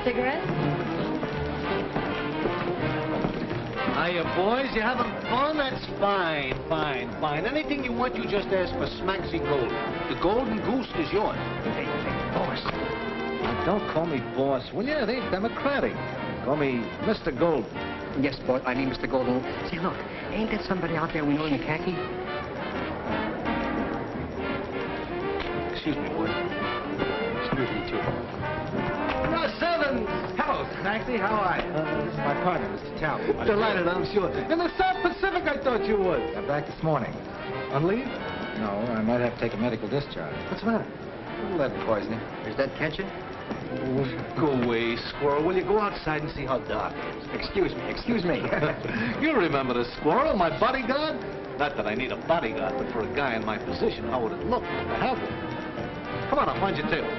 cigarette? Hiya, boys. You having fun? That's fine, fine, fine. Anything you want, you just ask for Smacksy Golden. The Golden Goose is yours. Hey, boss. Now, don't call me boss, will you? It ain't democratic. Call me Mr. Golden. Yes, boss, I mean Mr. Golden. See, look, ain't there somebody out there we know in a khaki? Excuse me, boy. Excuse me, too. Sevens! Hello, Smacksy. How are you? This is my partner, Mr. Talbot. Delighted, I'm sure. In the South Pacific, I thought you would. I'm back this morning. On leave? No, I might have to take a medical discharge. What's the matter? Lead poisoning. Does that catch you? Go away, squirrel. Will you go outside and see how dark it is? Excuse me, excuse me. You remember the squirrel, my bodyguard? Not that I need a bodyguard, but for a guy in my position, how would it look to have one? Come on, I'll find your table.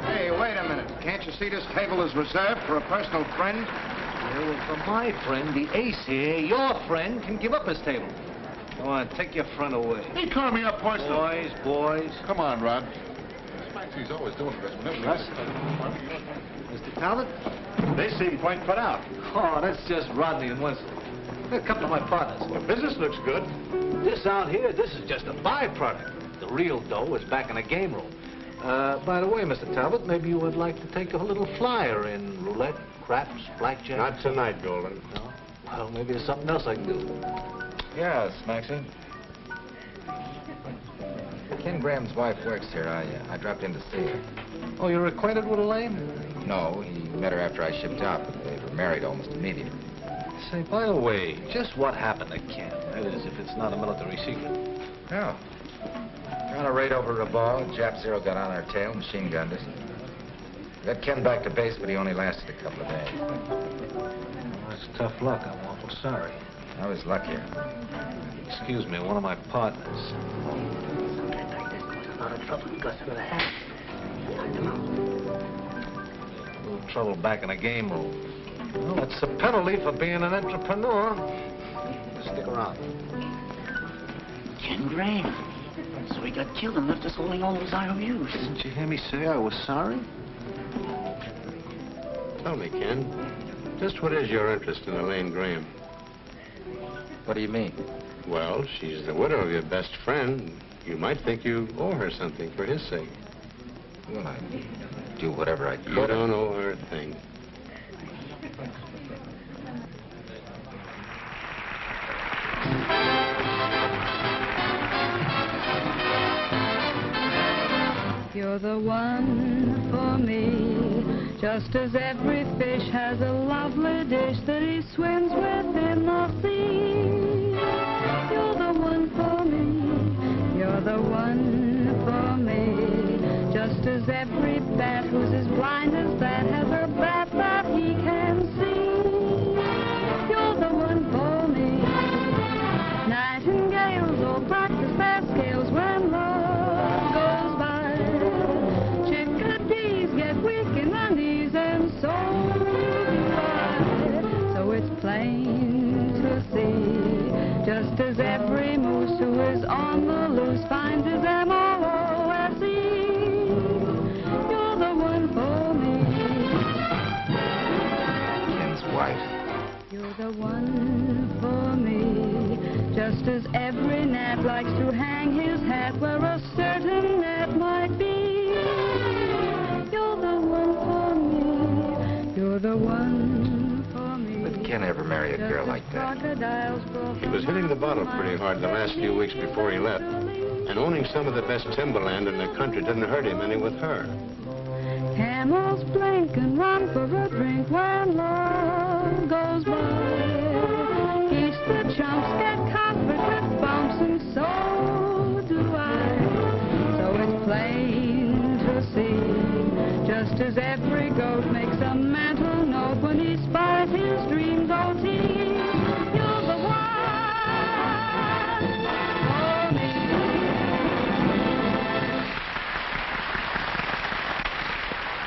Hey, wait a minute. Can't you see this table is reserved for a personal friend? Yeah, well, for my friend, the ace here, your friend, can give up his table. Come on, take your friend away. He called me up, Boys, boys. Come on, Rod. Smacksy's always doing this whenever Mr. Talbot? They seem quite put out. Oh, that's just Rodney and Winslow. They're a couple of my partners. Well, business looks good. This out here, this is just a byproduct. The real dough is back in the game room. By the way, Mr. Talbot, maybe you would like to take a little flyer in roulette, craps, blackjack? Not tonight, Golden. No? Well, maybe there's something else I can do. Yeah, Smacksy. Ken Graham's wife works here. I dropped in to see her. Oh, you're acquainted with Elaine? No, he met her after I shipped out, but they were married almost immediately. Say, by the way, just what happened to Ken? That is, if it's not a military secret. Yeah. On a raid over Rabaul, Jap Zero got on our tail, machine gunned us. Got Ken back to base, but he only lasted a couple of days. Well, that's tough luck. I'm awful sorry. I was luckier. Excuse me, one of my partners. Something like this was a lot of trouble Gus would have had. Knocked him out. A little trouble back in the game room. Well, that's the penalty for being an entrepreneur. Stick around. Ken Graham. So he got killed and left us holding all those IOUs. Didn't you hear me say I was sorry? Tell me, Ken, just what is your interest in Elaine Graham? What do you mean? Well, she's the widow of your best friend. You might think you owe her something for his sake. Well, I'd do whatever I could. You don't owe her a thing. You're the one for me, just as every fish has a lovely dish that he swims with in the sea. You're the one for me, you're the one for me, just as every bat who's as blind as that has a bat that he can see. You're the one for me. Nightingales all practice their scales when love goes by. Chickadees get weak in the knees and so do I. So it's plain to see, just as every moose who is on the loose finds his M-O-O-S-E. You're the one for me. Ken's wife. You're the one for me, just as every gnat likes to hang his hat where a certain net might be. You're the one for me, you're the one for me. Would Ken ever marry a girl like that? He was hitting the bottle pretty hard the last few weeks before he left. And owning some of the best timberland in the country didn't hurt him any with her. Camels blink and run for a drink when love goes by. Geese the chumps get covered with bumps and so do I. So it's plain to see, just as every goat makes a mental note when he spies his dreams OT. You're the one for me.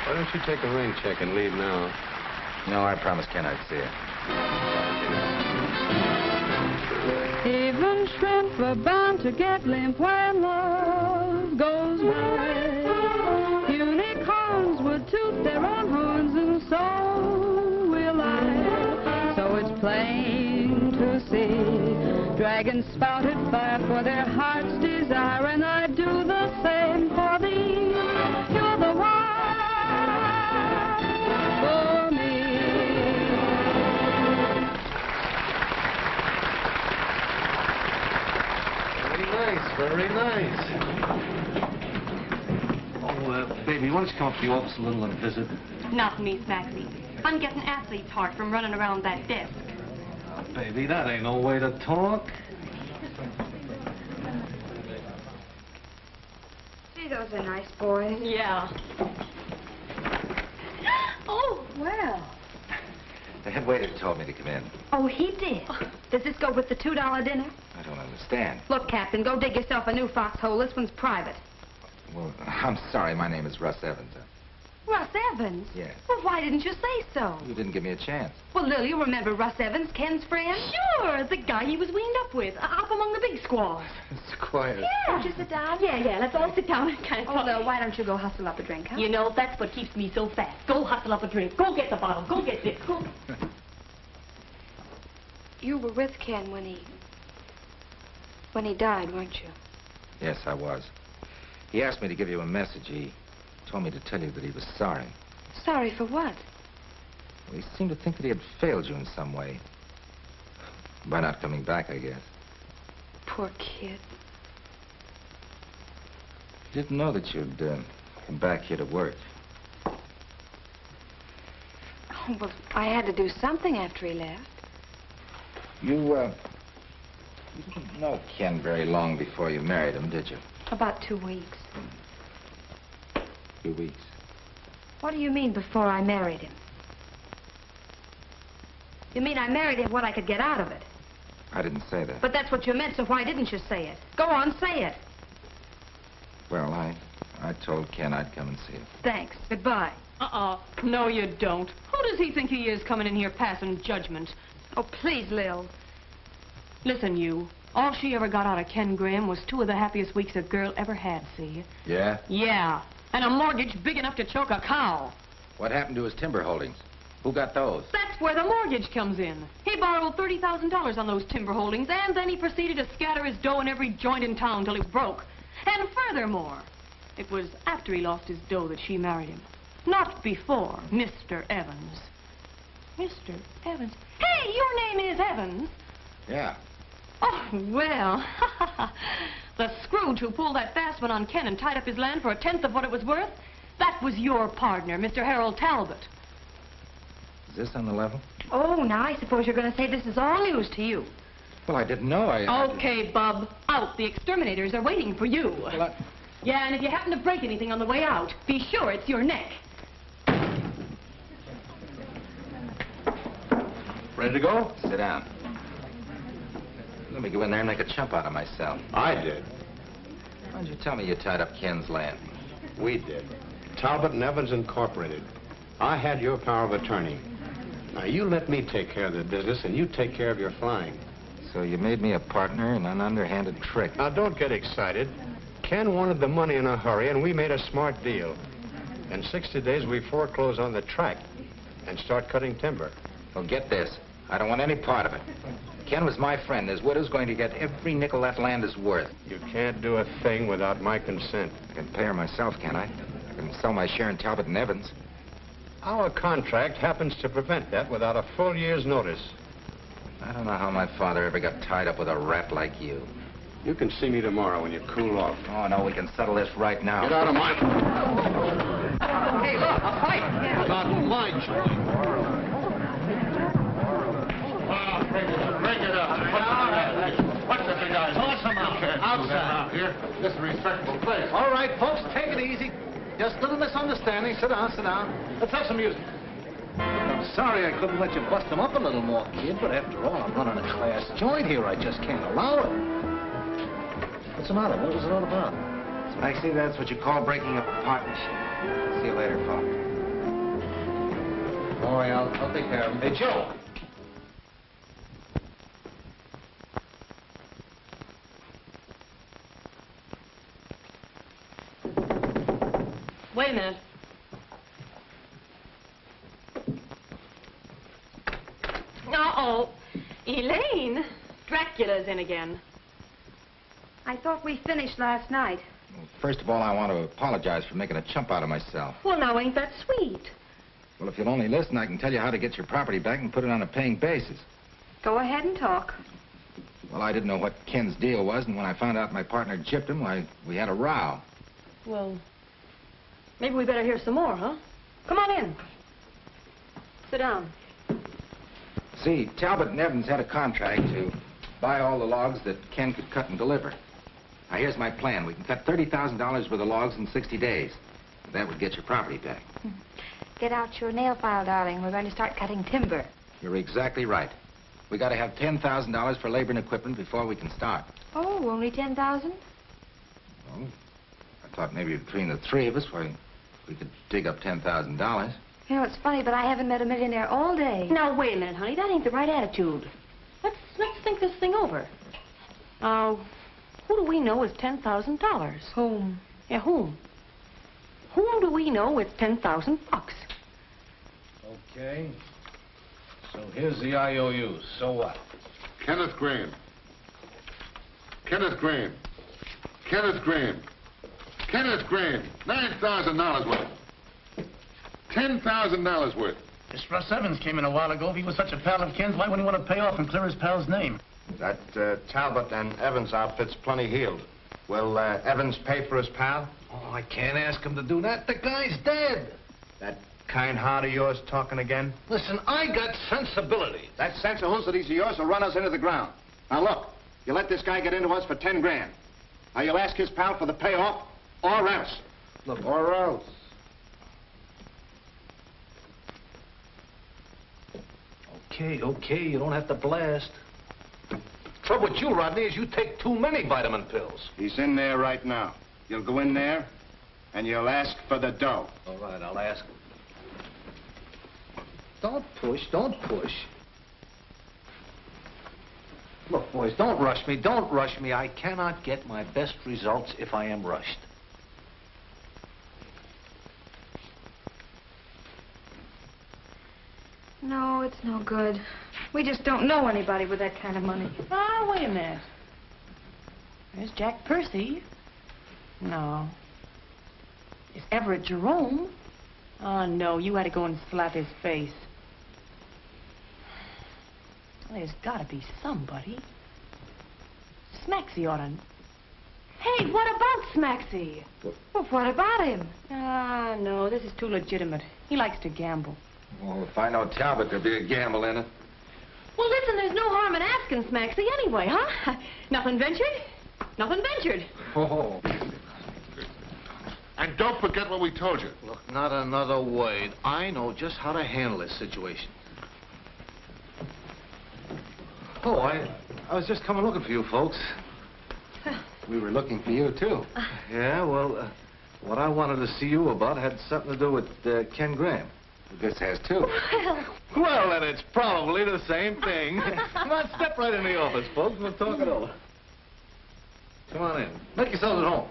Why don't you take a rain check and leave now? No, I promised Ken I'd see her. Even shrimp are bound to get limp when love goes by. Unicorns would toot their own horns, and so will I. So it's plain to see. Dragons spouted fire for their heart's desire, and I do the same for thee. You're the one for me. Very nice. Oh, baby, why don't you come up to the office a little and visit? Not me, Smaxy. I'm getting athlete's heart from running around that desk. Oh, baby, that ain't no way to talk. See, those are nice boys. Yeah. Oh, Well. The head waiter told me to come in. Oh, he did. Does this go with the $2 dinner? I don't understand. Look, Captain, go dig yourself a new foxhole. This one's private. Well, I'm sorry. My name is Russ Evans. Russ Evans? Yes. Well, why didn't you say so? You didn't give me a chance. Well, Lil, you remember Russ Evans, Ken's friend? sure, the guy he was weaned up with, up among the big squaws. Squire. Yeah. Won't you sit down? Yeah, let's all sit down and kind of Oh, talk. Lil, why don't you go hustle up a drink, huh? You know, that's what keeps me so fast. Go hustle up a drink. Go get the bottle. Go get this. Go. You were with Ken when he died, weren't you? Yes, I was. He asked me to give you a message. He told me to tell you that he was sorry. Sorry for what? Well, he seemed to think that he had failed you in some way. By not coming back, I guess. Poor kid. He didn't know that you'd come back here to work. Oh, well, I had to do something after he left. You didn't know Ken very long before you married him, did you? About 2 weeks. 2 weeks. What do you mean, before I married him? You mean I married him what I could get out of it? I didn't say that. But that's what you meant, so why didn't you say it? Go on, say it. Well, I told Ken I'd come and see him. Thanks. Goodbye. No, you don't. Who does he think he is coming in here passing judgment? Oh, please, Lil. Listen, you. All she ever got out of Ken Graham was 2 of the happiest weeks a girl ever had, see? Yeah? Yeah. And a mortgage big enough to choke a cow. What happened to his timber holdings? Who got those? That's where the mortgage comes in. He borrowed $30,000 on those timber holdings, and then he proceeded to scatter his dough in every joint in town till he broke. And furthermore, it was after he lost his dough that she married him. Not before, Mr. Evans. Mr. Evans? Hey, your name is Evans. Yeah. Oh, well, the Scrooge who pulled that fast one on Ken and tied up his land for 1/10 of what it was worth, that was your partner, Mr. Harold Talbot. Is this on the level? Oh, now I suppose you're going to say this is all news to you. Well, I didn't know. Okay, Bub, out. The exterminators are waiting for you. Well, Yeah, and if you happen to break anything on the way out, be sure it's your neck. Ready to go? Sit down. Let me go in there and make a chump out of myself. I did. Why didn't you tell me you tied up Ken's land? We did. Talbot and Evans Incorporated. I had your power of attorney. Now, you let me take care of the business, and you take care of your flying. So you made me a partner in an underhanded trick. Now, don't get excited. Ken wanted the money in a hurry, and we made a smart deal. In 60 days, we foreclose on the tract and start cutting timber. Well, get this. I don't want any part of it. Ken was my friend. His widow's going to get every nickel that land is worth. You can't do a thing without my consent. I can pay her myself, can't I? I can sell my share in Talbot and Evans. Our contract happens to prevent that without a full year's notice. I don't know how my father ever got tied up with a rat like you. You can see me tomorrow when you cool off. Oh, no, we can settle this right now. Get out of my... Hey, look, a fight. Not mine, Break it up. What's the big guy? Toss him out. Outside. Here, this is a respectable place. All right, folks, take it easy. Just a little misunderstanding. Sit down, sit down. Let's have some music. I'm sorry I couldn't let you bust him up a little more, kid, but after all, I'm running a class joint here. I just can't allow it. What's the matter? What was it all about? Maxie, that's what you call breaking up a partnership. See you later, Paul. Don't worry, I'll take care of him. Hey, Joe. Wait a minute. Uh-oh. Elaine, Dracula's in again. I thought we finished last night. First of all, I want to apologize for making a chump out of myself. Well, now, ain't that sweet? Well, if you'll only listen, I can tell you how to get your property back and put it on a paying basis. Go ahead and talk. Well, I didn't know what Ken's deal was, and when I found out my partner gypped him, why, we had a row. Well, maybe we better hear some more, huh? Come on in. Sit down. See, Talbot and Evans had a contract to buy all the logs that Ken could cut and deliver. Now, here's my plan. We can cut $30,000 worth of logs in 60 days. That would get your property back. Get out your nail file, darling. We're going to start cutting timber. You're exactly right. We got to have $10,000 for labor and equipment before we can start. Oh, only 10,000? Well, I thought maybe between the three of us, we could dig up $10,000. You know, it's funny, but I haven't met a millionaire all day. Now, wait a minute, honey. That ain't the right attitude. Let's think this thing over. Now, who do we know with $10,000? Whom? Yeah, whom? Whom do we know with 10,000 bucks? Okay. So here's the IOUs. So what? Kenneth Green. Kenneth Green. Kenneth Green. Kenneth Green. $9,000 worth. $10,000 worth. This Russ Evans came in a while ago. If he was such a pal of Ken's, why wouldn't he want to pay off and clear his pal's name? That Talbot and Evans outfit's plenty healed. Will Evans pay for his pal? Oh, I can't ask him to do that. The guy's dead. That kind heart of yours talking again? Listen, I got sensibility. That sensibilities of yours will run us into the ground. Now, look, you let this guy get into us for 10 grand. Now, you'll ask his pal for the payoff, or else. Look, Or else. Okay, you don't have to blast. Trouble with you, Rodney, is you take too many vitamin pills. He's in there right now. You'll go in there, and you'll ask for the dough. All right, I'll ask him. Don't push. Look, boys, don't rush me. I cannot get my best results if I am rushed. No, it's no good. We just don't know anybody with that kind of money. Ah, wait a minute. There's Jack Percy. No. Is Everett Jerome? Oh, no, you had to go and slap his face. Well, there's got to be somebody. Smaxy ought to... Hey, what about Smaxy? Well, what about him? Ah, no, this is too legitimate. He likes to gamble. Well, if I know Talbot, there'll be a gamble in it. Well, listen, there's no harm in asking Smaxy anyway, huh? Nothing ventured? Nothing ventured. Oh. And don't forget what we told you. Look, not another word. I know just how to handle this situation. Oh, I was just coming looking for you folks. We were looking for you, too. Yeah, well, what I wanted to see you about had something to do with Ken Graham. This has, too. Well, then it's probably the same thing. Come on, step right in the office, folks. We'll talk it over. Come on in. Make yourselves at home.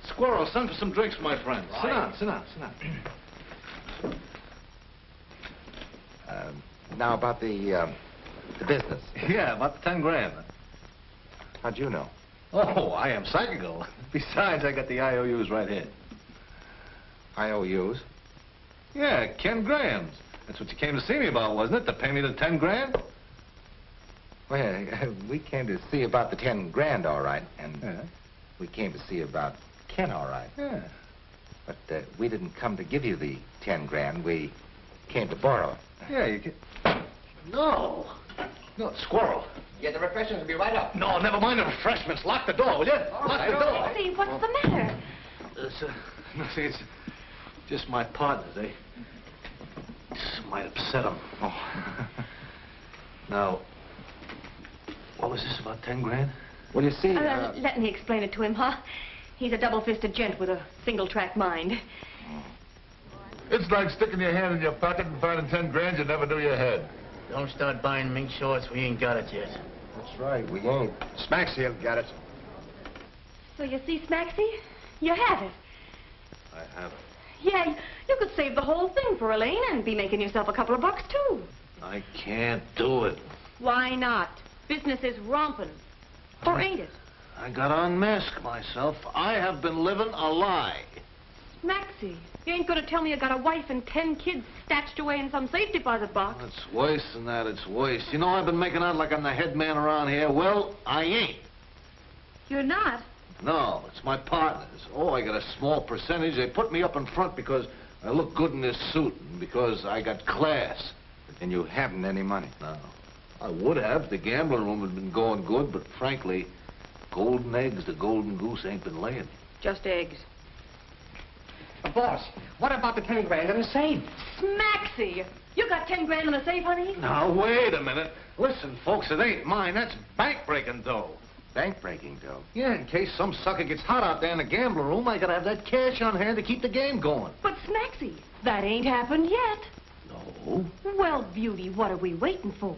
Squirrel, send for some drinks for my friends. Right. Sit down. Now, about the business. Yeah, about the 10 grand. How'd you know? Oh, I am psychical. Besides, I got the IOUs right here. IOUs? Yeah, Ken Graham's. That's what you came to see me about, wasn't it? To pay me the 10 grand? Well, we came to see about the 10 grand, all right. And Yeah. we came to see about Ken, all right. Yeah. But we didn't come to give you the 10 grand. We came to borrow it. Yeah, you can... No, Squirrel. Yeah, the refreshments will be right up. No, never mind the refreshments. Lock the door, will you? Lock the door. See, what's the matter? See, it's just my partners. They just might upset them. Oh. Now, what was this about 10 grand? Well, you see... Let me explain it to him, huh? He's a double-fisted gent with a single-track mind. It's like sticking your hand in your pocket and finding 10 grand you never knew you had. Don't start buying mink shorts. We ain't got it yet. That's right, we ain't. Smaxy'll get it. So you see, Smaxy, you have it. I haven't. Yeah, you could save the whole thing for Elaine and be making yourself a couple of bucks, too. I can't do it. Why not? Business is romping. Or ain't it? I gotta unmask myself. I have been living a lie. Maxie, you ain't gonna tell me you got a wife and 10 kids stashed away in some safe deposit box. It's worse than that, it's worse. You know, I've been making out like I'm the head man around here. Well, I ain't. You're not? No, it's my partners. Oh, I got a small percentage. They put me up in front because I look good in this suit and because I got class. And you haven't any money. No. I would have. The gambling room had been going good, but frankly, golden eggs, the golden goose ain't been laying. Just eggs. Boss, what about the 10 grand in the safe? Maxie, you got 10 grand in the safe, honey? Now, wait a minute. Listen, folks, it ain't mine. That's bank-breaking dough. Bank-breaking dough? Yeah, in case some sucker gets hot out there in the gambling room, I gotta have that cash on hand to keep the game going. But, Maxie, that ain't happened yet. No. Well, Beauty, what are we waiting for?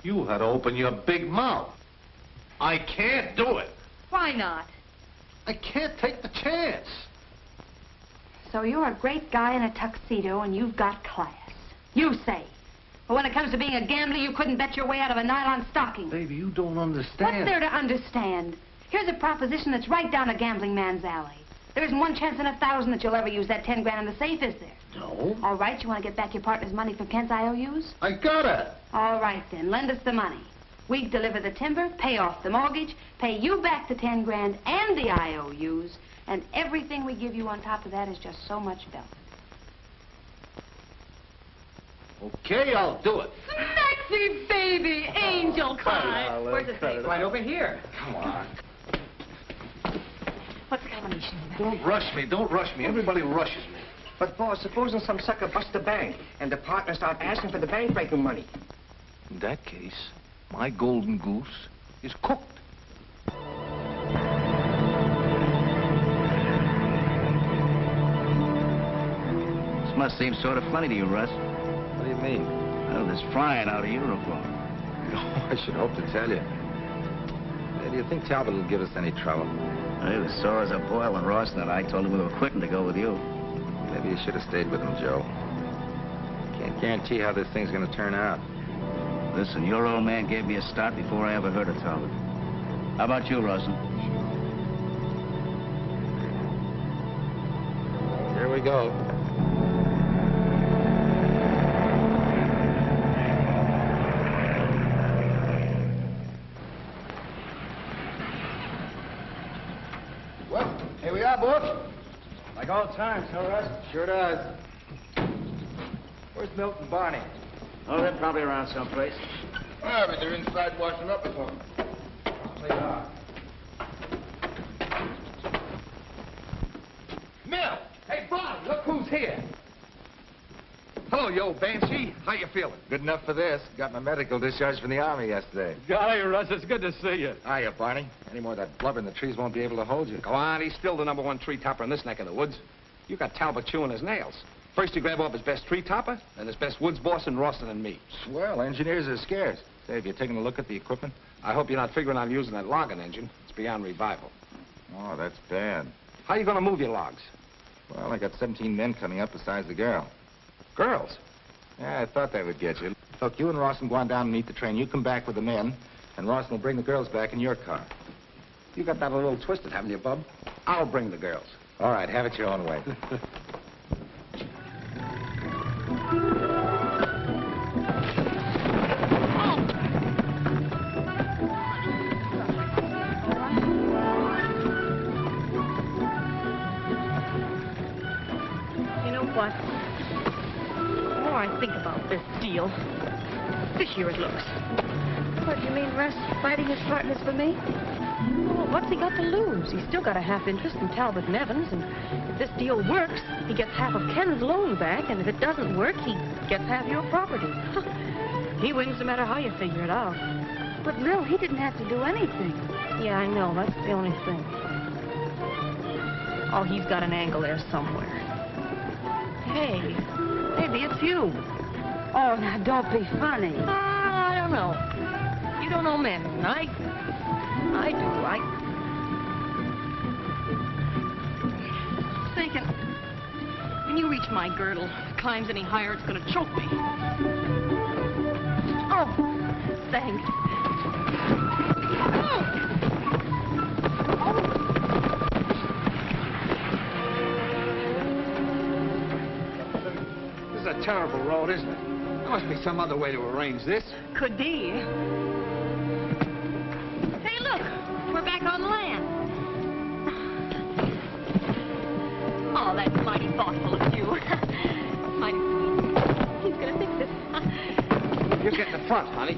You had to open your big mouth. I can't do it. Why not? I can't take the chance. So you're a great guy in a tuxedo and you've got class. You say. But when it comes to being a gambler, you couldn't bet your way out of a nylon stocking. Baby, you don't understand. What's there to understand? Here's a proposition that's right down a gambling man's alley. There isn't one chance in 1,000 that you'll ever use that 10 grand in the safe, is there? No. All right, you want to get back your partner's money for Kent's IOUs? I gotta. All right, then. Lend us the money. We deliver the timber, pay off the mortgage, pay you back the 10 grand and the IOUs, and everything we give you on top of that is just so much velvet. Okay, I'll do it. Maxie, baby, angel pie. Where's the safe? Right over here. Come on. What's the combination? Don't rush me. Don't rush me. Everybody rushes me. But, boss, supposing some sucker busts the bank and the partners start asking for the bank-breaking money. In that case, my golden goose is cooked. This must seem sort of funny to you, Russ. What do you mean? Well, this frying out of uniform. Oh, I should hope to tell you. Do you think Talbot will give us any trouble? He was sore as a boil when Rawson and I told him we were quitting to go with you. Maybe you should have stayed with him, Joe. Can't guarantee how this thing's going to turn out. Listen, your old man gave me a start before I ever heard of Talbot. How about you, Rawson? Here we go. Well, here we are, boss. Like old times, huh, Russ? Sure does. Where's Milt and Barney? Oh, they're probably around someplace. Ah, but they're inside washing up or something. They are. Mill! Hey, Barney, look who's here. Hello, you old banshee. How you feeling? Good enough for this. Got my medical discharge from the Army yesterday. Golly, Russ, it's good to see you. Hiya, Barney. Any more of that blubber in the trees won't be able to hold you. Go on, he's still the #1 tree topper in this neck of the woods. You got Talbot chewing his nails. First you grab off his best tree topper, then his best woods boss and Rawson and me. Swell. Engineers are scarce. Say, have you taken a look at the equipment? I hope you're not figuring on using that logging engine. It's beyond revival. Oh, that's bad. How you gonna move your logs? Well, I got 17 men coming up besides the girl. Girls? Yeah, I thought that would get you. Look, you and Rawson go on down and meet the train. You come back with the men, and Rawson will bring the girls back in your car. You got that a little twisted, haven't you, bub? I'll bring the girls. All right, have it your own way. You know what? The more I think about this deal, fishier it looks. What, you mean Russ fighting his partners for me? Well, what's he got to lose? He's still got a half interest in Talbot and Evans, and if this deal works, he gets half of Ken's loan back, and if it doesn't work, he gets half your property. He wins no matter how you figure it out. But, Mill, he didn't have to do anything. Yeah, I know. That's the only thing. Oh, he's got an angle there somewhere. Hey, maybe it's you. Oh, now, don't be funny. I don't know. You don't know men. I do. you reach my girdle. If it climbs any higher, it's gonna choke me. Oh, thanks. This is a terrible road, isn't it? There must be some other way to arrange this. Could be. Hey, look. We're back on land. Oh, that's mighty thoughtful of you. Mighty sweet. He's gonna fix it. You get in the front, honey.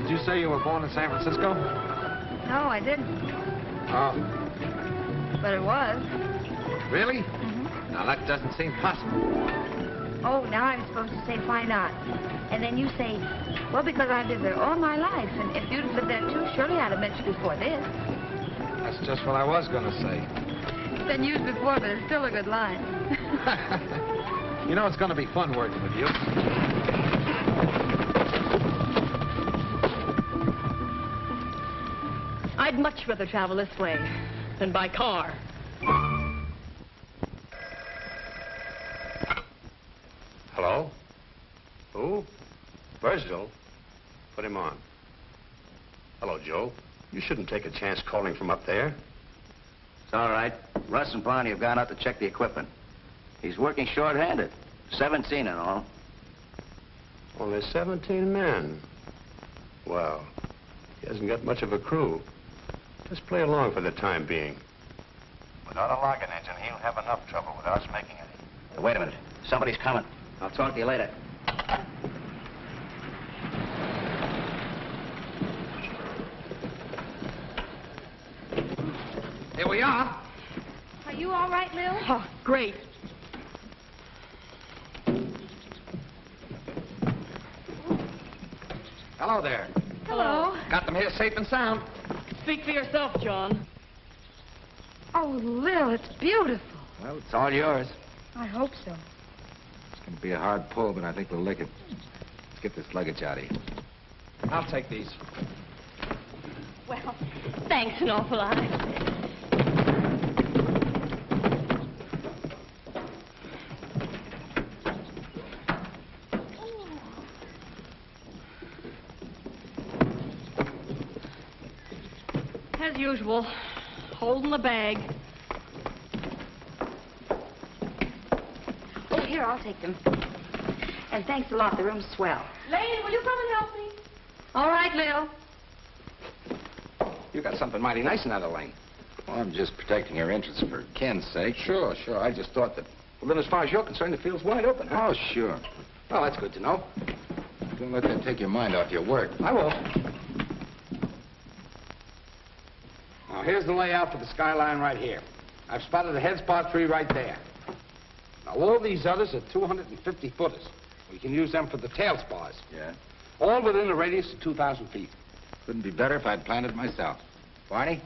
Did you say you were born in San Francisco? No, I didn't. Oh. But it was. Really? Now, that doesn't seem possible. Oh, now I'm supposed to say, why not? And then you say, well, because I've lived there all my life. And if you'd lived there too, surely I'd have met you before this. That's just what I was going to say. It's been used before, but it's still a good line. You know, it's going to be fun working with you. I'd much rather travel this way than by car. Hello? Who? Virgil? Put him on. Hello, Joe. You shouldn't take a chance calling from up there. It's all right. Russ and Barney have gone out to check the equipment. He's working short-handed. 17 in all. Only 17 men. Well, he hasn't got much of a crew. Just play along for the time being. Without a logging engine, he'll have enough trouble with us making it. Hey, wait a minute. Somebody's coming. I'll talk to you later. Here we are. Are you all right, Lil? Oh, great. Hello there. Hello. Got them here safe and sound. Speak for yourself, John. Oh, Lil, it's beautiful. Well, it's all yours. I hope so. It's going to be a hard pull, but I think we'll lick it. Let's get this luggage out of here. I'll take these. Well, thanks an awful lot. As usual, holding the bag. Oh, here, I'll take them. And thanks a lot. The room's swell. Lane, will you come and help me? All right, Lil. You got something mighty nice in that, Elaine. Well, I'm just protecting your interests for Ken's sake. Sure. I just thought that... Well, then, as far as you're concerned, the field's wide open, huh? Oh, sure. Well, that's good to know. Don't let that take your mind off your work. I will. Now, here's the layout for the skyline right here. I've spotted a head spot tree right there. Now, all these others are 250 footers. We can use them for the tail spars. Yeah? All within a radius of 2,000 feet. Couldn't be better if I'd planned it myself. Barney,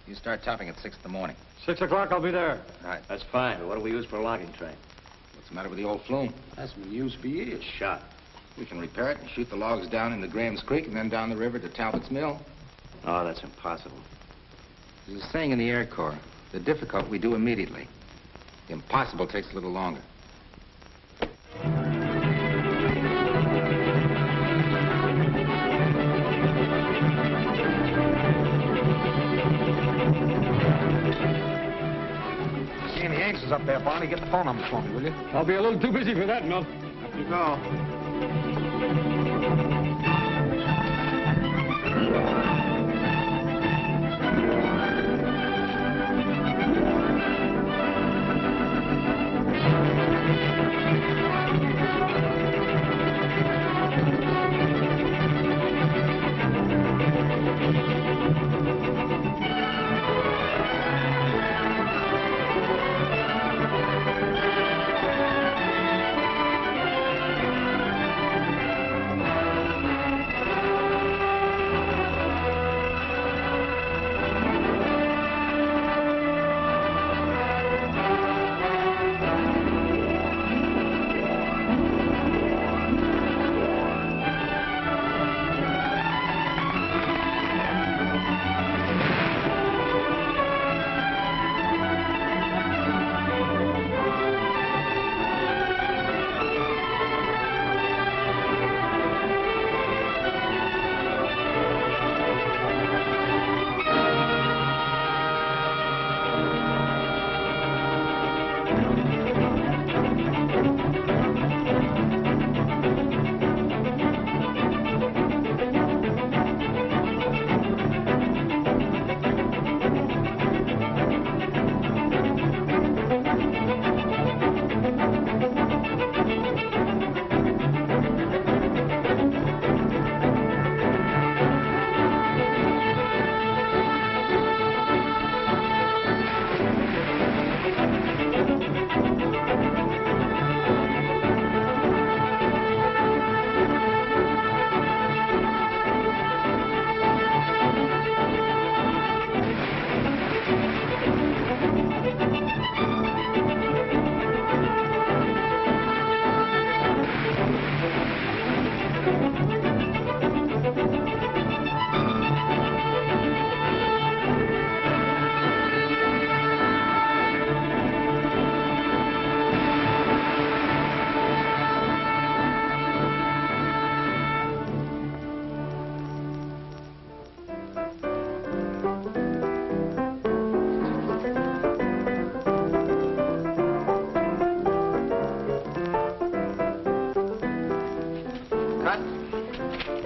you start topping at 6 in the morning. 6 o'clock, I'll be there. Right. That's fine, but what do we use for a logging train? What's the matter with the old flume? That's been used for years. Shot. We can repair it and shoot the logs down into Graham's Creek and then down the river to Talbot's Mill. Oh, that's impossible. There's a saying in the Air Corps, the difficult we do immediately. The impossible takes a little longer. See any Yankees up there, Barney? Get the phone number for me, will you? I'll be a little too busy for that, Milt. Up you go.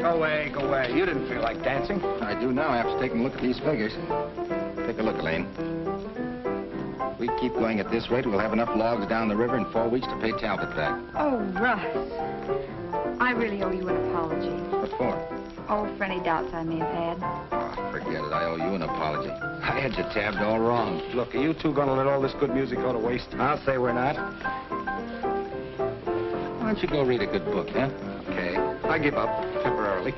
Go away, go away. You didn't feel like dancing. I do now after taking a look at these figures. Take a look, Elaine. If we keep going at this rate, we'll have enough logs down the river in 4 weeks to pay Talbot back. Oh, Russ. I really owe you an apology. What for? Oh, for any doubts I may have had. Oh, forget it. I owe you an apology. I had you tabbed all wrong. Look, are you two gonna let all this good music go to waste? I'll say we're not. Why don't you go read a good book, huh? Okay. I give up, temporarily.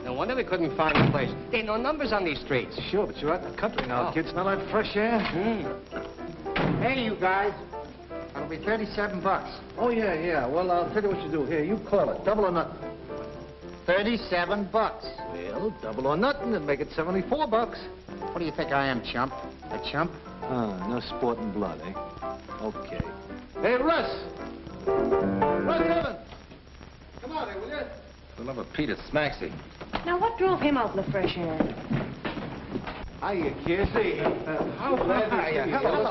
No wonder we couldn't find the place. There ain't no numbers on these streets. Sure, but you're out in the country now, kids. Smell that fresh air? Hey, you guys. That'll be 37 bucks. Oh, yeah. Well, I'll tell you what you do. Here, you call it. Double or nothing. 37 bucks. Well, double or nothing and make it 74 bucks. What do you think I am, chump? A chump? No sporting blood, eh? Okay. Hey, Russ! Russ Evans! Come on here, will you? For the love of Pete, it's Smaxy. Now, what drove him out in the fresh air? Hiya, kids. Hey, how glad to see you. Hello.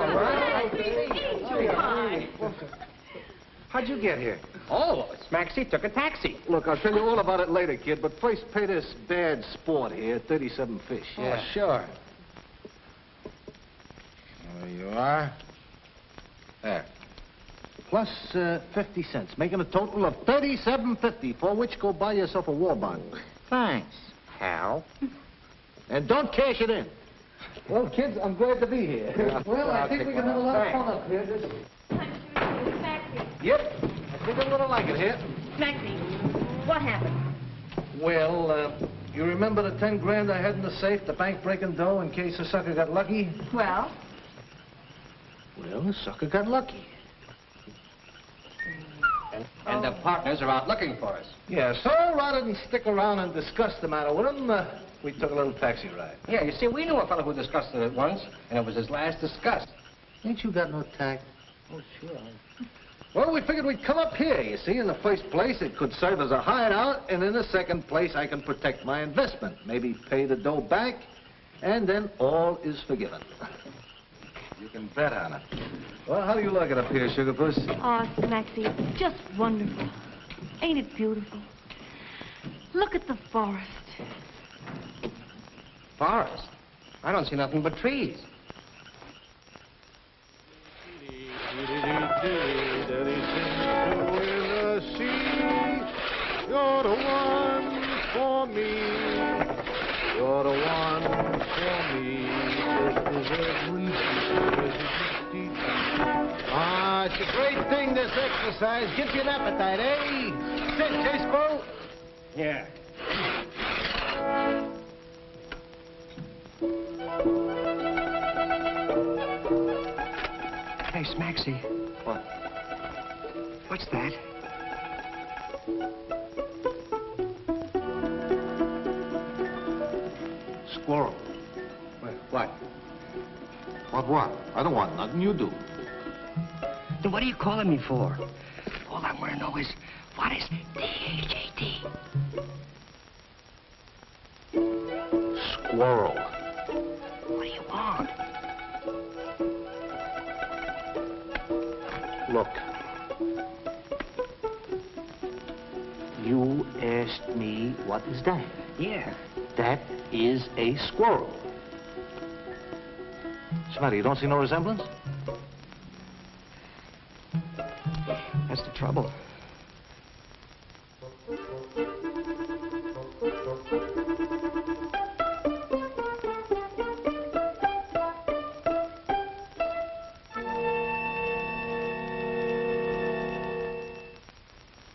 How'd you get here? Oh, Smaxy took a taxi. Look, I'll tell you all about it later, kid, but first pay this bad sport here, 37 fish. Yeah, sure. There you are. There. Plus 50 cents, making a total of $37.50, for which go buy yourself a war bond. Thanks, pal. And don't cash it in. Well, kids, I'm glad to be here. Well, I think we can have a lot of fun up here. Yep, I think I'm gonna like it here. Smaxy, what happened? Well, you remember the 10 grand I had in the safe, the bank breaking dough in case the sucker got lucky? Well? Well, the sucker got lucky. And the partners are out looking for us. Yeah, so rather than stick around and discuss the matter with him, we took a little taxi ride. Yeah, you see, we knew a fellow who discussed it at once, and it was his last disgust. Ain't you got no tact? Oh, sure. Well, we figured we'd come up here, you see. In the first place, it could serve as a hideout, and in the second place, I can protect my investment. Maybe pay the dough back, and then all is forgiven. You can bet on it. Well, how do you like it up here, Sugar Puss? Oh, Smaxy, it's just wonderful. Ain't it beautiful? Look at the forest. Forest? I don't see nothing but trees. You're the one for me. You're the one for me. Just as every Ah, it's a great thing, this exercise. Gives you an appetite, eh? Sit, Chase Bull. Yeah. Hey, Smaxy. What? What's that? Squirrel. What? What? I don't want nothing. You do. Then what are you calling me for? All I want to know is, what is D-H-A-T? Squirrel. What do you want? Look. You asked me, what is that? Yeah. That is a squirrel. What's the matter? You don't see no resemblance? That's the trouble.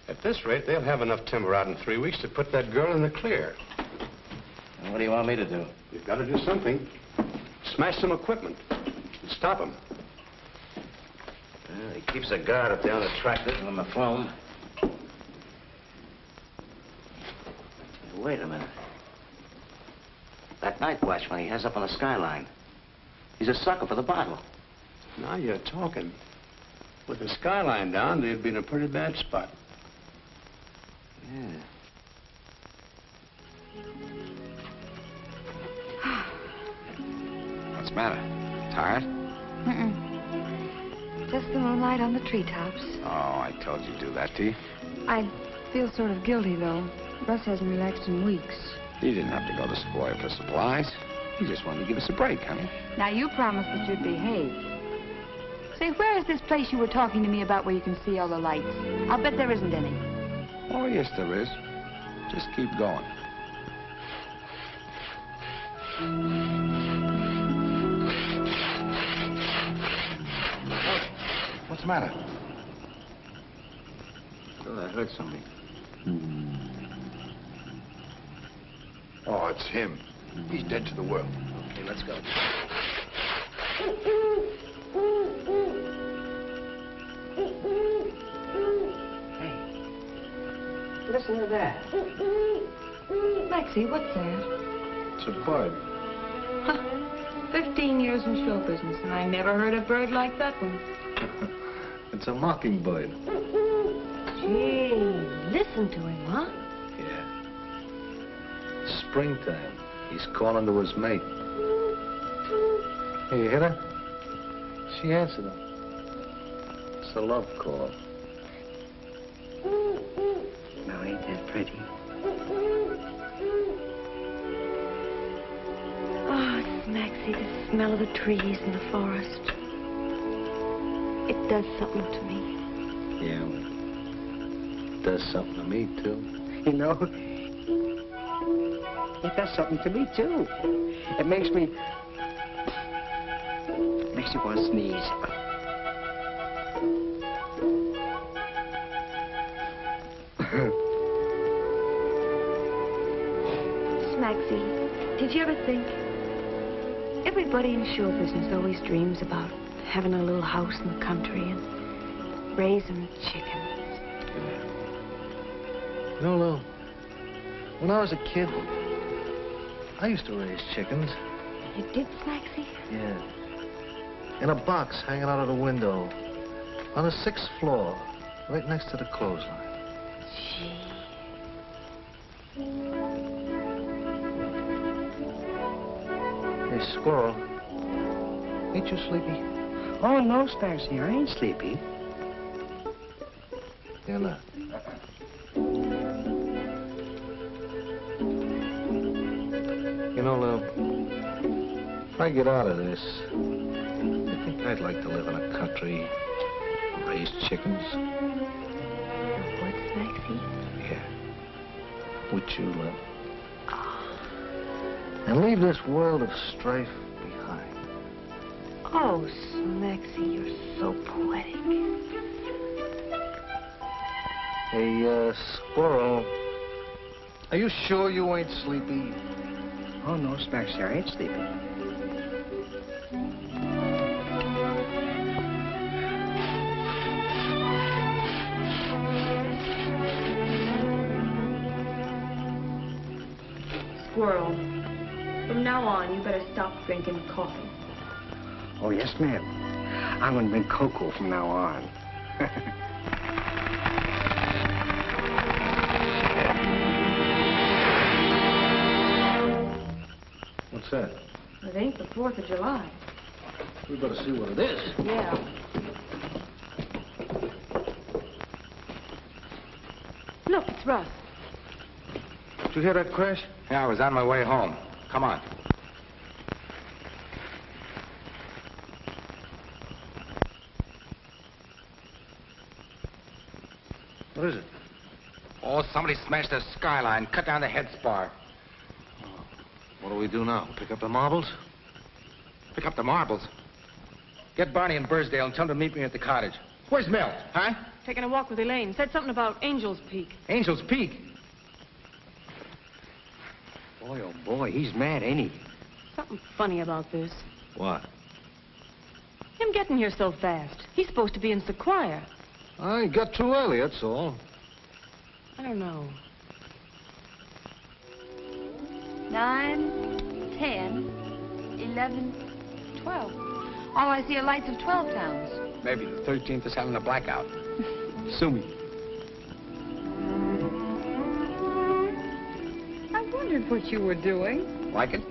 At this rate, they'll have enough timber out in 3 weeks to put that girl in the clear. And what do you want me to do? You've got to do something. Smash some equipment. Stop him. Well, he keeps a guard up there on the tractor and on the phone. Wait a minute. That night watchman he has up on the skyline. He's a sucker for the bottle. Now you're talking. With the skyline down, they'd be in a pretty bad spot. Yeah. What's the matter? Tired? Just the moonlight on the treetops. Oh, I told you to do that to you. I feel sort of guilty, though. Russ hasn't relaxed in weeks. You didn't have to go to Savoy for supplies. You just wanted to give us a break, honey. Now, you promised that you'd behave. Say, where is this place you were talking to me about where you can see all the lights? I'll bet there isn't any. Oh, yes, there is. Just keep going. What's the matter? Thought I heard something. Oh, it's him. He's dead to the world. Okay, let's go. Listen to that. Lexi, what's that? It's a bird. Huh. 15 years in show business, and I never heard a bird like that one. It's a mockingbird. Gee, listen to him, huh? Yeah. Springtime. He's calling to his mate. Hey, you hit her? She answered him. It's a love call. Now, ain't that pretty? Oh, Maxie, the smell of the trees in the forest. It does something to me. Yeah. Does something to me, too. You know, it does something to me, too. It makes me want to sneeze. Maxie, did you ever think? Everybody in show business always dreams about having a little house in the country and raising chickens. No, Lou. When I was a kid, I used to raise chickens. You did, Maxie? Yeah. In a box hanging out of the window on the 6th floor, right next to the clothesline. Gee. Hey, Squirrel, ain't you sleepy? Oh, no, Sparcy, I ain't sleepy. You're not. You know, Lou, if I get out of this, I think I'd like to live in a country, raise chickens. The woods, Maxie? Yeah. With you, Lou. And leave this world of strife behind. Oh, Maxie, you're so poetic. Hey, Squirrel, are you sure you ain't sleepy? Oh, no, Sparcy, I ain't sleepy. Squirrel, from now on, you better stop drinking coffee. Oh, yes, ma'am. I'm going to drink cocoa from now on. What's that? It ain't the 4th of July. We better see what it is. Yeah. Look, it's Russ. Did you hear that crash? Yeah, I was on my way home. Come on. What is it? Oh, somebody smashed the skyline, cut down the head spar. What do we do now? Pick up the marbles? Pick up the marbles. Get Barney and Bursdale and tell them to meet me at the cottage. Where's Milt, huh? Taking a walk with Elaine. Said something about Angel's Peak. Angel's Peak. Boy, oh, boy, he's mad, ain't he? Something funny about this. What? Him getting here so fast. He's supposed to be in Sequoia. I got too early, that's all. I don't know. 9, 10, 11, 12. All I see are lights of 12 towns. Maybe the 13th is having a blackout. Sue me. I wondered what you were doing. Like it?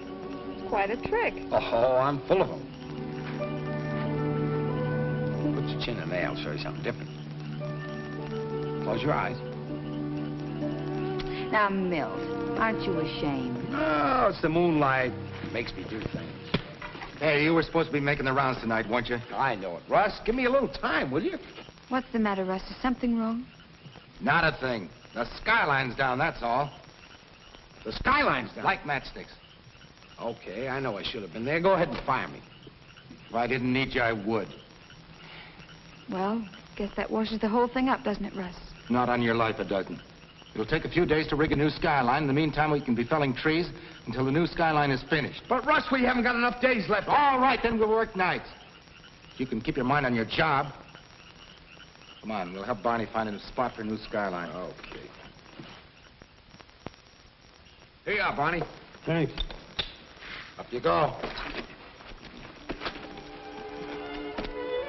Quite a trick. Oh, I'm full of them. Put your chin in there, I'll show you something different. Close your eyes. Now, Milt, aren't you ashamed? Oh, it's the moonlight. Makes me do things. Hey, you were supposed to be making the rounds tonight, weren't you? I know it. Russ, give me a little time, will you? What's the matter, Russ? Is something wrong? Not a thing. The skyline's down, that's all. The skyline's down. Like matchsticks. Okay, I know I should have been there. Go ahead and fire me. If I didn't need you, I would. Well, guess that washes the whole thing up, doesn't it, Russ? Not on your life, it doesn't. It'll take a few days to rig a new skyline. In the meantime, we can be felling trees until the new skyline is finished. But, Russ, we haven't got enough days left. All right, then we'll work nights. You can keep your mind on your job. Come on, we'll help Barney find a spot for a new skyline. Okay. Here you are, Barney. Thanks. Up you go.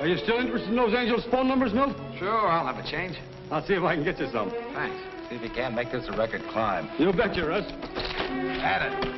Are you still interested in those Angels' phone numbers, Milt? Sure, I'll have a change. I'll see if I can get you some. Thanks. See if you can make this a record climb. You betcha, Russ. At it.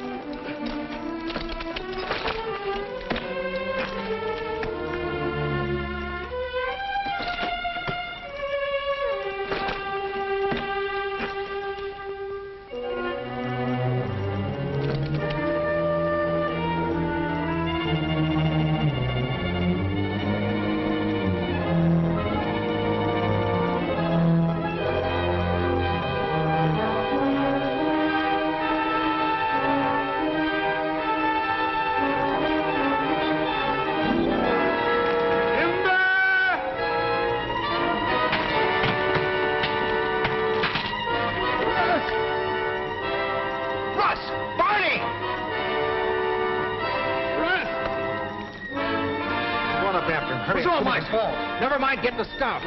Never mind getting the stuff.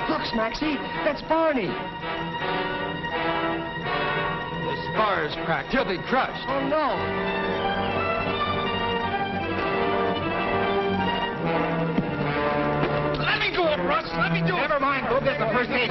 Look, Smaxy, that's Barney. The spar's cracked. He'll be crushed. Oh, no. Let me do it, Russ. Let me do it. Never mind. Go get the first aid.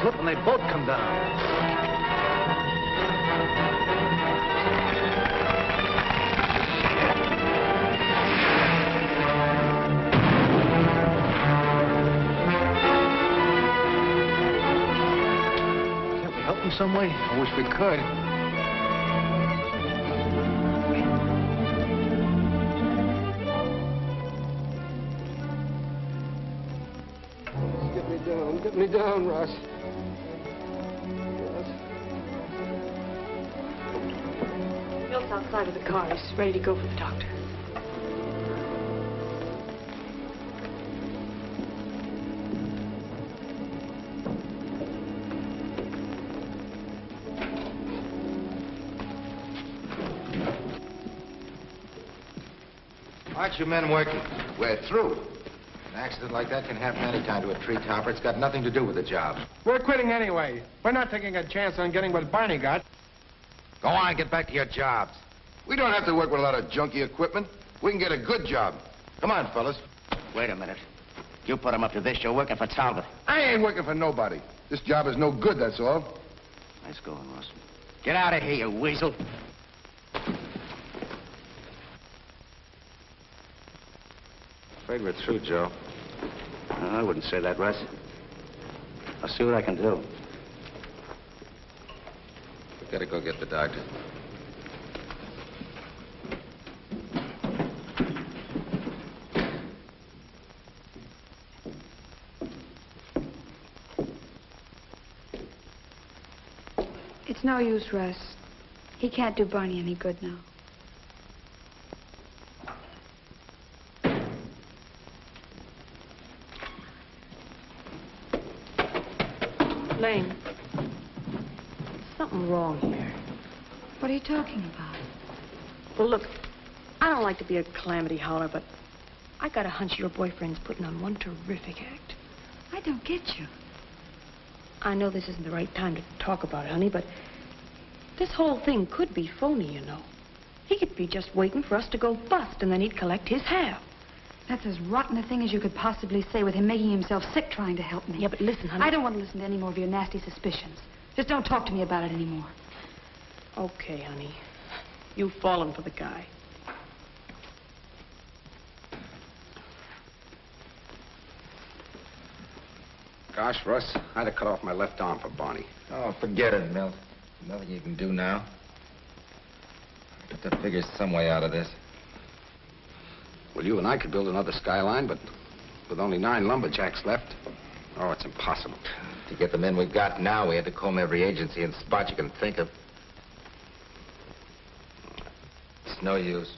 Slip and they both come down. Can't we help them some way? I wish we could. Get me down, Russ. Milt's outside of the car. He's ready to go for the doctor. Aren't you men working? We're through. An accident like that can happen any time to a tree topper. It's got nothing to do with the job. We're quitting anyway. We're not taking a chance on getting what Barney got. Go on, get back to your jobs. We don't have to work with a lot of junky equipment. We can get a good job. Come on, fellas. Wait a minute. You put him up to this, you're working for Talbot. I ain't working for nobody. This job is no good, that's all. Nice going, Ross. Get out of here, you weasel. Afraid we're through, Joe. I wouldn't say that, Russ. I'll see what I can do. We gotta go get the doctor. It's no use, Russ. He can't do Barney any good now. Lane, something wrong here. What are you talking about? Well, look, I don't like to be a calamity howler, but I got a hunch your boyfriend's putting on one terrific act. I don't get you. I know this isn't the right time to talk about it, honey, but this whole thing could be phony, you know. He could be just waiting for us to go bust, and then he'd collect his half. That's as rotten a thing as you could possibly say with him making himself sick trying to help me. Yeah, but listen, honey. I don't want to listen to any more of your nasty suspicions. Just don't talk to me about it anymore. Okay, honey. You've fallen for the guy. Gosh, Russ, I'd have cut off my left arm for Barney. Oh, forget it, Milt. Nothing you can do now. But to figure some way out of this. Well, you and I could build another skyline, but with only 9 lumberjacks left, oh, it's impossible. To get the men we've got now, we had to comb every agency and spot you can think of. It's no use.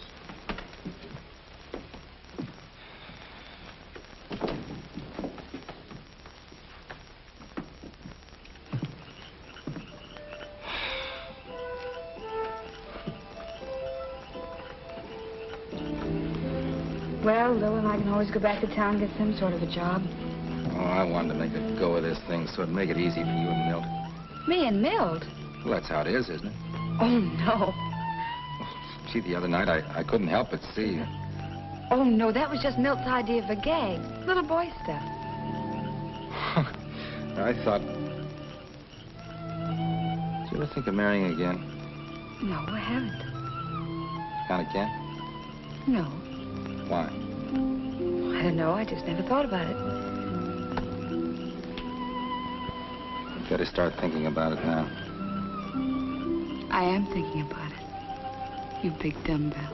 Well, Lil and I can always go back to town and get some sort of a job. Oh, I wanted to make a go of this thing so it'd make it easy for you and Milt. Me and Milt? Well, that's how it is, isn't it? Oh, no. See, the other night, I couldn't help but see. Oh, no, that was just Milt's idea of a gag. Little boy stuff. I thought... Did you ever think of marrying again? No, I haven't. Kind of can't? No. Why? I don't know. I just never thought about it. You better start thinking about it now. I am thinking about it. You big dumbbell.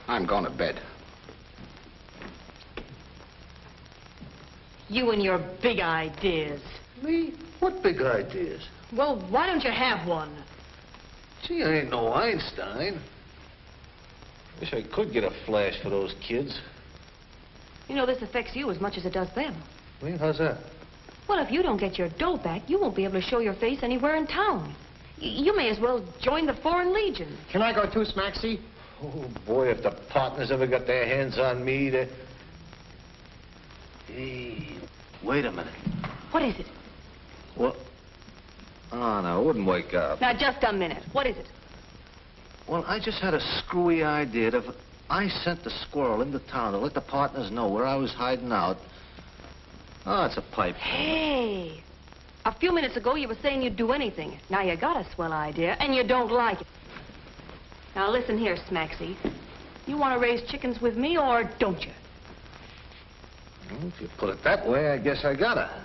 I'm going to bed. You and your big ideas. Me? What big ideas? Well, why don't you have one? Gee, I ain't no Einstein. Wish I could get a flash for those kids. You know, this affects you as much as it does them. I mean, how's that? Well, if you don't get your dough back, you won't be able to show your face anywhere in town. You may as well join the Foreign Legion. Can I go too, Smaxy? Oh, boy, if the partners ever got their hands on me, they... Hey, wait a minute. What is it? What? Oh, no, I wouldn't wake up. Now, just a minute. What is it? Well, I just had a screwy idea that if I sent the squirrel into town to let the partners know where I was hiding out. Oh, it's a pipe. Hey, a few minutes ago you were saying you'd do anything. Now you got a swell idea, and you don't like it. Now listen here, Smaxy. You want to raise chickens with me, or don't you? Well, if you put it that way, I guess I gotta.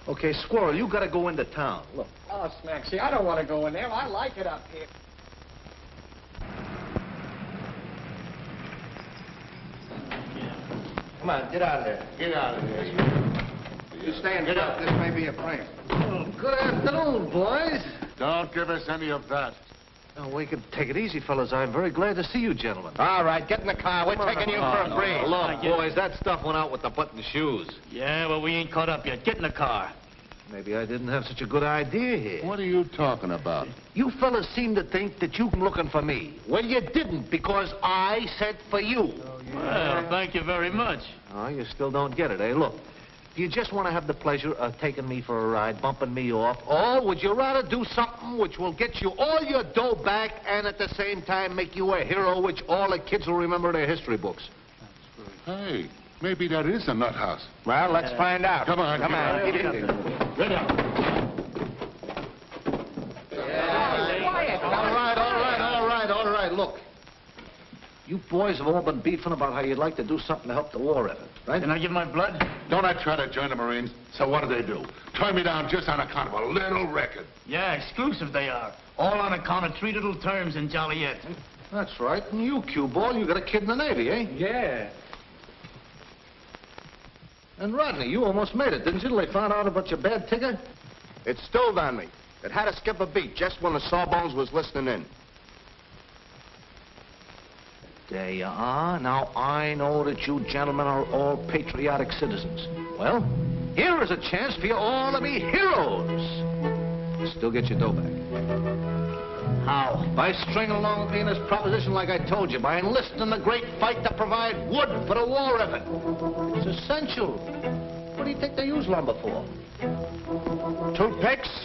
Okay, Squirrel, you gotta go into town. Look. Oh, Smaxy, I don't want to go in there. I like it up here. Come on, get out of there. Get out of there. You stay and get out. This may be a prank. Oh, good afternoon, boys. Don't give us any of that. Oh, we can take it easy, fellas. I'm very glad to see you gentlemen. All right, get in the car. We're taking you for a breeze. Look, boys, that stuff went out with the button shoes. Yeah, well, we ain't caught up yet. Get in the car. Maybe I didn't have such a good idea here. What are you talking about? You fellas seem to think that you're looking for me. Well, you didn't, because I sent for you. Well, thank you very much. Oh, you still don't get it, eh? Look, do you just want to have the pleasure of taking me for a ride, bumping me off, or would you rather do something which will get you all your dough back and at the same time make you a hero which all the kids will remember in their history books? Hey, maybe that is a nut house. Well, let's find out. Come on. Come on. Get in. Get down. All right. Look. You boys have all been beefing about how you'd like to do something to help the war effort, right? Can I give my blood? Don't I try to join the Marines? So what do? Turn me down just on account of a little record. Yeah, exclusive they are. All on account of 3 little terms in Joliet. That's right. And you, cue ball, you got a kid in the Navy, eh? Yeah. And Rodney, you almost made it, didn't you, till they found out about your bad ticker? It stilled on me. It had to skip a beat just when the Sawbones was listening in. There you are. Now, I know that you gentlemen are all patriotic citizens. Well, here is a chance for you all to be heroes. Still get your dough back. How? By stringing along with me in this proposition like I told you, by enlisting in the great fight to provide wood for the war effort. It's essential. What do you think they use lumber for? Toothpicks,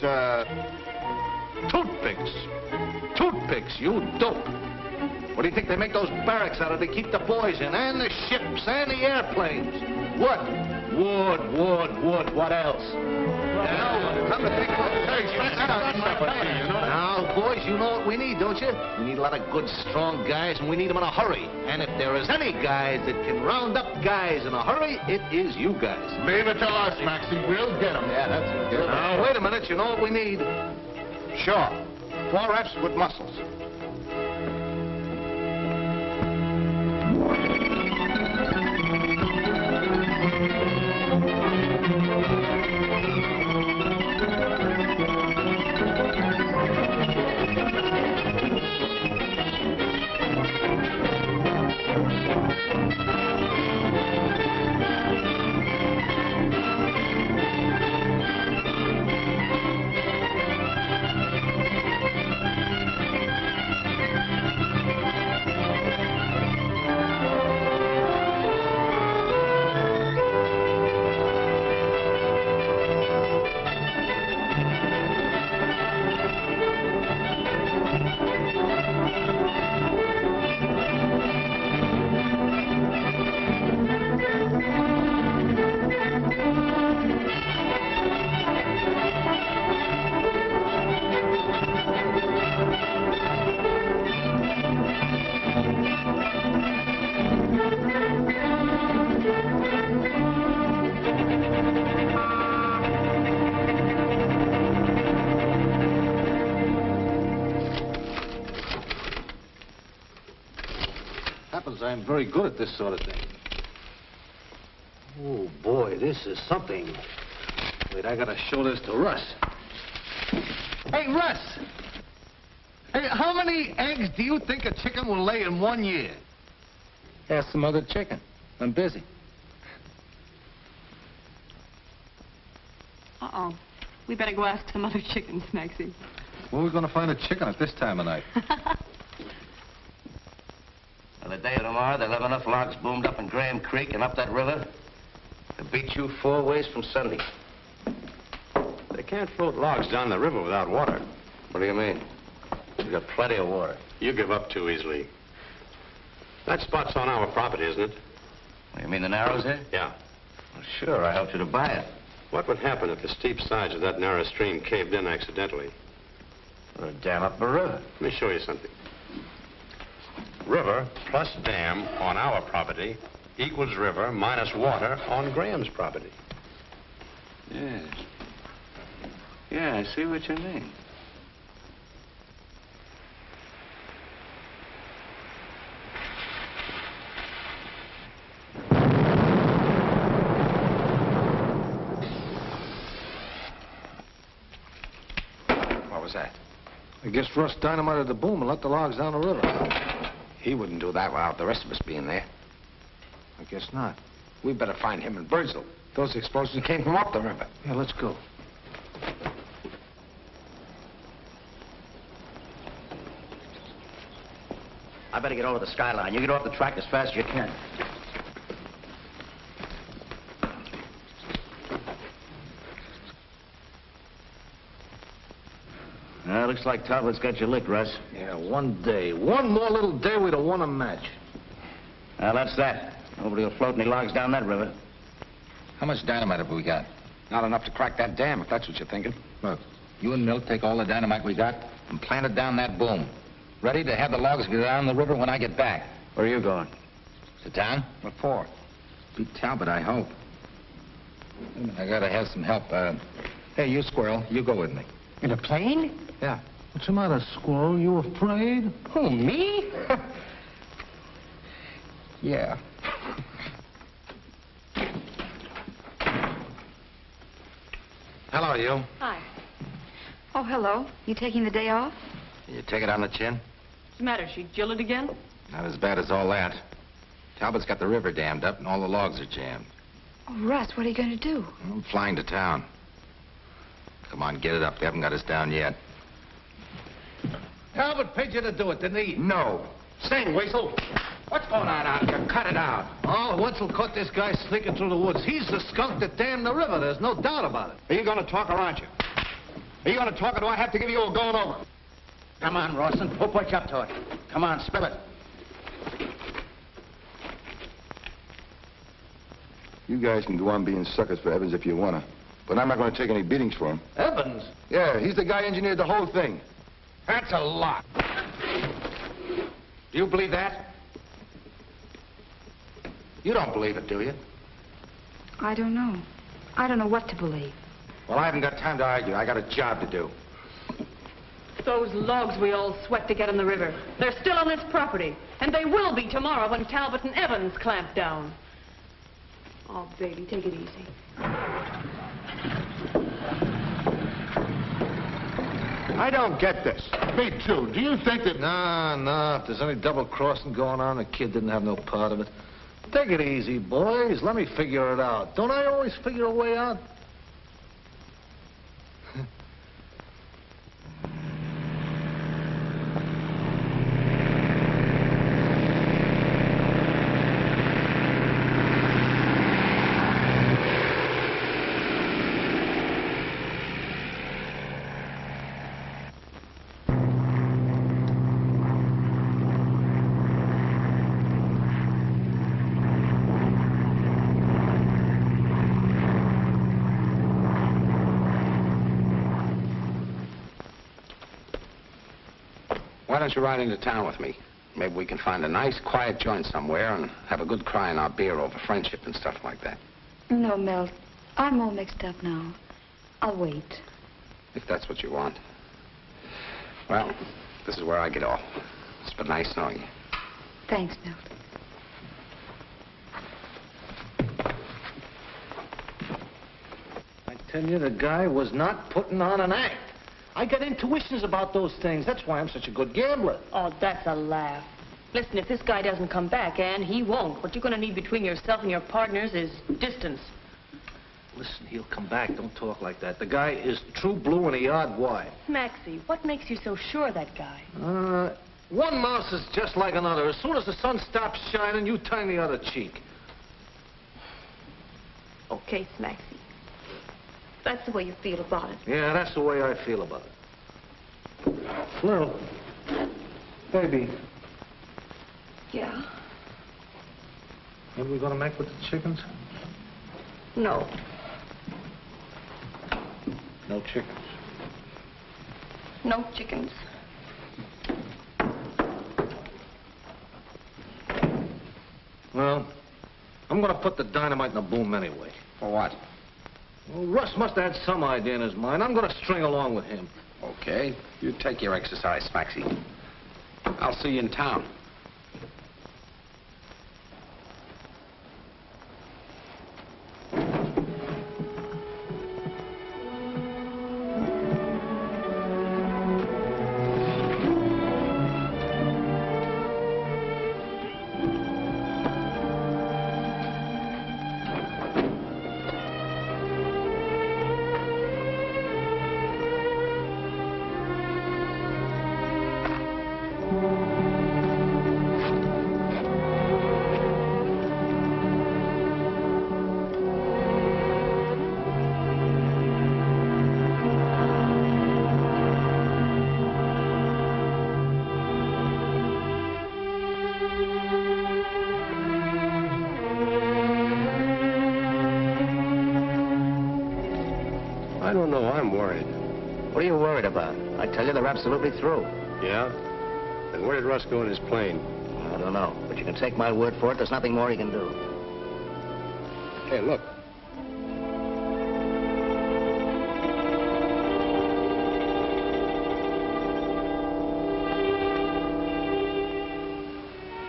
Toothpicks, you dope. What do you think they make those barracks out of to keep the boys in, and the ships, and the airplanes? Wood. What else? Now, boys, you know what we need, don't you? We need a lot of good, strong guys, and we need them in a hurry. And if there is any guys that can round up guys in a hurry, it is you guys. Leave it to us, Maxie. We'll get them. Yeah, that's it. Now, wait a minute. You know what we need? sure. 4 reps with muscles. I'm very good at this sort of thing. Oh, boy, this is something. Wait, I gotta show this to Russ. Hey, Russ! Hey, how many eggs do you think a chicken will lay in 1 year? Ask some other chicken. I'm busy. Uh-oh. We better go ask some other chickens, Maxie. Where are we gonna find a chicken at this time of night? Well, the day of tomorrow, they'll have enough logs boomed up in Graham Creek and up that river to beat you 4 ways from Sunday. They can't float logs down the river without water. What do you mean? We've got plenty of water. You give up too easily. That spot's on our property, isn't it? You mean the Narrows here? Yeah. Well, sure, I helped you to buy it. What would happen if the steep sides of that narrow stream caved in accidentally? Well, dam up the river. Let me show you something. River plus dam on our property equals river minus water on Graham's property. Yes. Yeah, I see what you mean. What was that? I guess Russ dynamited the boom and let the logs down the river. He wouldn't do that without the rest of us being there. I guess not. We better find him and Birdsell. Those explosions came from up the river. Yeah, let's go. I better get over the skyline. You get off the track as fast as you can. Looks like Talbot's got you licked, Russ. Yeah, one day. One more little day we'd have won a match. Well, that's that. Nobody will float any logs down that river. How much dynamite have we got? Not enough to crack that dam, if that's what you're thinking. Look, you and Milt take all the dynamite we got and plant it down that boom. Ready to have the logs go down the river when I get back. Where are you going? To town? What for? Beat Talbot, I hope. I gotta have some help. Hey, you, Squirrel, you go with me. In a plane? Yeah. What's the matter, Squirrel? You afraid? Who, me? Yeah. Hello, you. Hi. Oh, hello. You taking the day off? You take it on the chin? What's the matter? She jilted again? Not as bad as all that. Talbot's got the river dammed up and all the logs are jammed. Oh, Russ, what are you going to do? I'm flying to town. Come on, get it up. They haven't got us down yet. Talbot paid you to do it, didn't he? No. Sing, Weasel. What's going on out here? Cut it out. Oh, Wetzel caught this guy sneaking through the woods. He's the skunk that dammed the river. There's no doubt about it. Are you going to talk or aren't you? Are you going to talk or do I have to give you a going over? Come on, Rawson. We'll put you up to it. Come on, spill it. You guys can go on being suckers for Evans if you wanna, but I'm not gonna take any beatings for him. Evans? Yeah, he's the guy who engineered the whole thing. That's a lot. Do you believe that? You don't believe it, do you? I don't know. I don't know what to believe. Well, I haven't got time to argue. I got a job to do. Those logs we all sweat to get in the river. They're still on this property. And they will be tomorrow when Talbot and Evans clamp down. Oh, baby, take it easy. I don't get this. Me too. Do you think that... Nah. If there's any double-crossing going on, the kid didn't have no part of it. Take it easy, boys. Let me figure it out. Don't I always figure a way out? Why don't you ride into town with me? Maybe we can find a nice, quiet joint somewhere and have a good cry in our beer over friendship and stuff like that. No, Milt. I'm all mixed up now. I'll wait. If that's what you want. Well, this is where I get off. It's been nice knowing you. Thanks, Milt. I tell you, the guy was not putting on an act. I got intuitions about those things. That's why I'm such a good gambler. Oh, that's a laugh. Listen, if this guy doesn't come back, and he won't, what you're going to need between yourself and your partners is distance. Listen, he'll come back. Don't talk like that. The guy is true blue and a yard wide. Maxie, what makes you so sure of that guy? One mouse is just like another. As soon as the sun stops shining, you turn the other cheek. Okay, Maxie. That's the way you feel about it. Yeah, that's the way I feel about it. Lil, baby, Yeah? what are we gonna make with the chickens? No. No chickens. No chickens. Well, I'm gonna put the dynamite in the boom anyway. For what? Well, Russ must have had some idea in his mind. I'm gonna string along with him. Okay. You take your exercise, Maxie. I'll see you in town. What are you worried about? I tell you, they're absolutely through. Yeah? Then where did Russ go in his plane? I don't know, but you can take my word for it. There's nothing more he can do. Hey, look.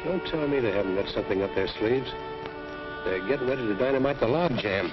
Don't tell me they haven't got something up their sleeves. They're getting ready to dynamite the log jam.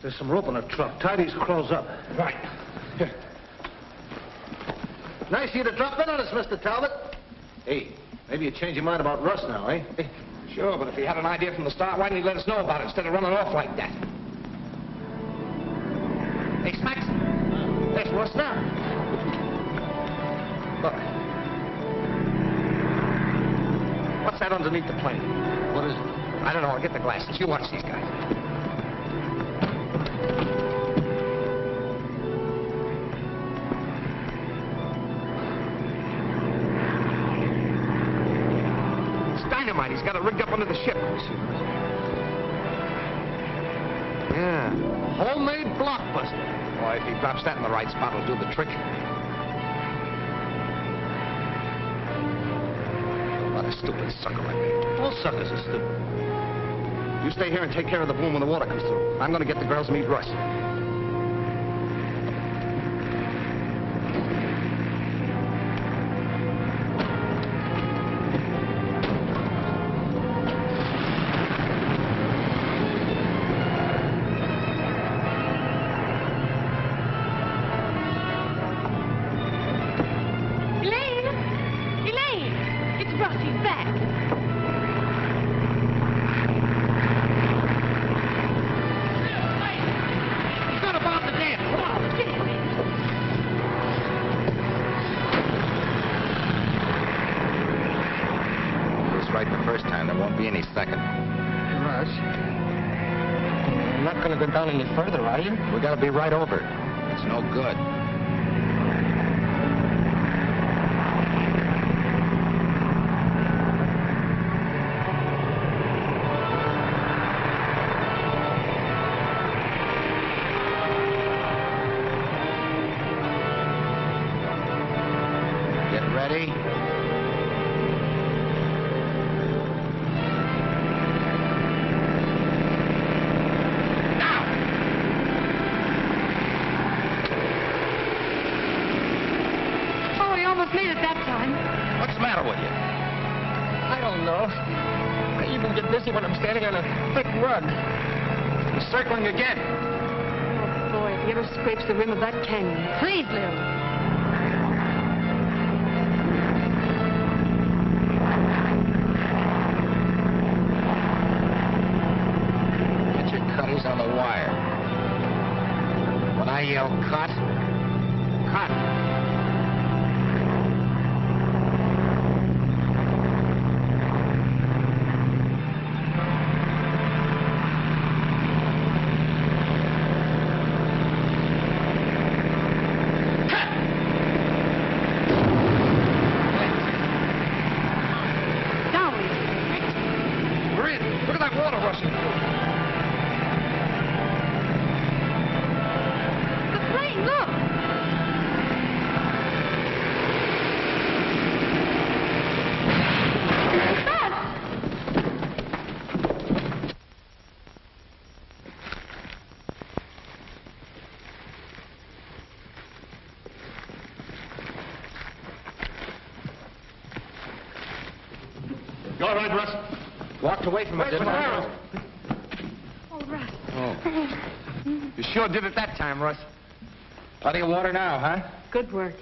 There's some rope in the truck. Tie these crows up. Right. Here. Nice of you to drop in on us, Mr. Talbot. Hey, maybe you changed your mind about Russ now, eh? Hey. Sure, but if he had an idea from the start, why didn't he let us know about it instead of running off like that? Hey, Smacks. There's Russ now. Look. What's that underneath the plane? What is it? I don't know. I'll get the glasses. You watch these guys. Dynamite. He's got it rigged up under the ship. Yeah. Homemade blockbuster. Boy, if he drops that in the right spot, it'll do the trick. What a stupid sucker I made. All suckers are stupid. You stay here and take care of the boom when the water comes through. I'm going to get the girls and meet Russ. Down any further, are you? We gotta be right over it. It's no good. Get ready. What's the matter with you? I don't know. I even get dizzy when I'm standing on a thick rug. He's circling again. Oh, boy, if he ever scrapes the rim of that canyon. Please, Lil. Get your cutters on the wire. When I yell cut, cut. Cut! water rushing through. The plane, look! You all right, Russ? Walked away from it, didn't I? Oh, Russ. Oh. You sure did it that time, Russ. Plenty of water now, huh? Good work.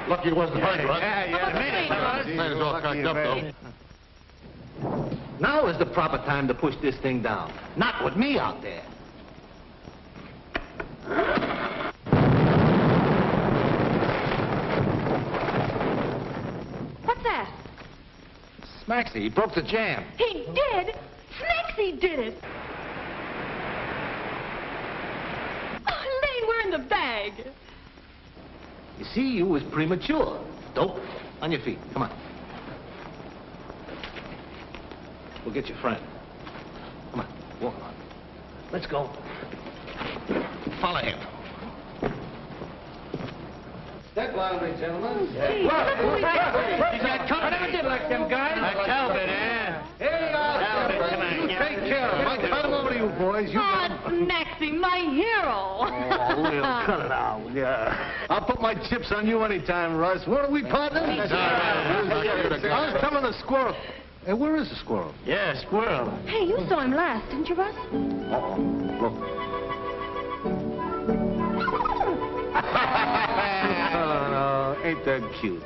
Lucky it wasn't hurt, Russ. Plane is all cocked up, though. Now is the proper time to push this thing down. Not with me out there. What's that? Smaxy, he broke the jam. He did? Snacksy did it. Oh, Lane, we're in the bag. You see, you was premature. Dope. On your feet. Come on. We'll get your friend. Come on. Walk on. Let's go. Follow him. Step lively, gentlemen. He's got company. I never did like them guys. Talbot, eh? Hey, Talbot, come on. you take care of him. I'll turn him over to you, boys. You Oh, Snacksy, my hero. we'll cut it out. Yeah. I'll put my chips on you anytime, Russ. What are we, partners? I was telling the squirrel. Hey, where is the squirrel? Yeah, squirrel. Hey, you saw him last, didn't you, Russ? Uh-oh. Look. Oh, no. Ain't that cute?